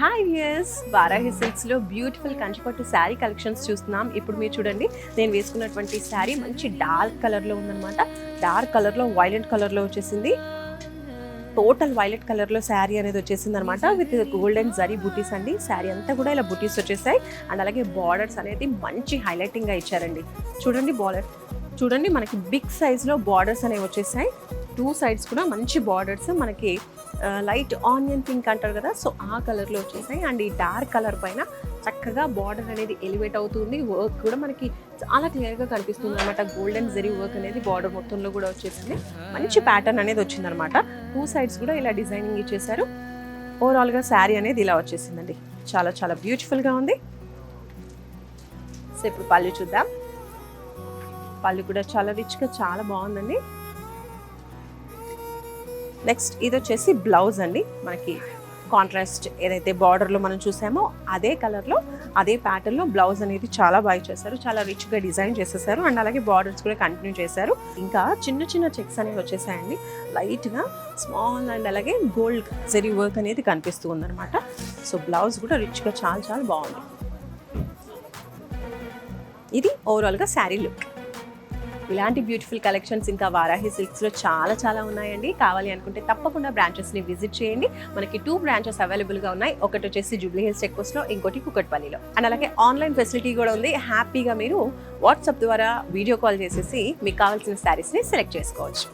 Hi viewers, Varahi సిల్క్స్లో beautiful కంచిపట్టు sari collections చూస్తున్నాం. ఇప్పుడు మీరు చూడండి, నేను వేసుకున్నటువంటి శారీ మంచి డార్క్ కలర్లో ఉందన్నమాట. డార్క్ కలర్లో వైలెట్ కలర్లో వచ్చేసింది. టోటల్ వైలెట్ కలర్లో శారీ అనేది వచ్చేసింది అనమాట. విత్ గోల్డెన్ జరీ బుటీస్ అండి. శారీ అంతా కూడా ఇలా బుటీస్ వచ్చేసాయి. అండ్ అలాగే బార్డర్స్ అనేది మంచి హైలైటింగ్గా ఇచ్చారండి. చూడండి బార్డర్, చూడండి మనకి బిగ్ సైజ్లో బార్డర్స్ అనేవి వచ్చేసాయి. టూ సైడ్స్ కూడా మంచి బార్డర్స్, మనకి లైట్ ఆనియన్ పింక్ అంటారు కదా, సో ఆ కలర్లో వచ్చేసాయి. అండ్ ఈ డార్క్ కలర్ పైన చక్కగా బార్డర్ అనేది ఎలివేట్ అవుతుంది. వర్క్ కూడా మనకి చాలా క్లియర్గా కనిపిస్తుంది అనమాట. గోల్డెన్ జరీ వర్క్ అనేది బార్డర్ మొత్తంలో కూడా వచ్చేసింది. మంచి ప్యాటర్న్ అనేది వచ్చిందనమాట. టూ సైడ్స్ కూడా ఇలా డిజైనింగ్ ఇచ్చేసారు. ఓవరాల్గా శారీ అనేది ఇలా వచ్చేసిందండి. చాలా చాలా బ్యూటిఫుల్గా ఉంది. సో ఇప్పుడు పళ్ళు చూద్దాం. పళ్ళు కూడా చాలా రిచ్గా చాలా బాగుందండి. నెక్స్ట్ ఇది వచ్చేసి బ్లౌజ్ అండి. మనకి కాంట్రాస్ట్ ఏదైతే బార్డర్లో మనం చూసామో అదే కలర్లో అదే ప్యాటర్న్లో బ్లౌజ్ అనేది చాలా బాగా చేశారు. చాలా రిచ్గా డిజైన్ చేసేసారు. అండ్ అలాగే బార్డర్స్ కూడా కంటిన్యూ చేశారు. ఇంకా చిన్న చిన్న చెక్స్ అనేవి వచ్చేసాయండి. లైట్గా స్మాల్ అండ్ అలాగే గోల్డ్ జరీ వర్క్ అనేది కనిపిస్తూ ఉందన్నమాట. సో బ్లౌజ్ కూడా రిచ్గా చాలా చాలా బాగుంది. ఇది ఓవరాల్గా శారీ లుక్. ఇలాంటి బ్యూటిఫుల్ కలెక్షన్స్ ఇంకా వారాహి సిల్క్స్లో చాలా చాలా ఉన్నాయండి. కావాలి అనుకుంటే తప్పకుండా బ్రాంచెస్ని విజిట్ చేయండి. మనకి 2 బ్రాంచెస్ అవైలబుల్గా ఉన్నాయి. ఒకటి వచ్చేసి జూబ్లీ హిల్స్ చెక్ పోస్ట్లో, ఇంకోటి కుకట్పల్లిలో. అండ్ అలాగే ఆన్లైన్ ఫెసిలిటీ కూడా ఉంది. హ్యాపీగా మీరు వాట్సాప్ ద్వారా వీడియో కాల్ చేసేసి మీకు కావాల్సిన శారీస్ని సెలెక్ట్ చేసుకోవచ్చు.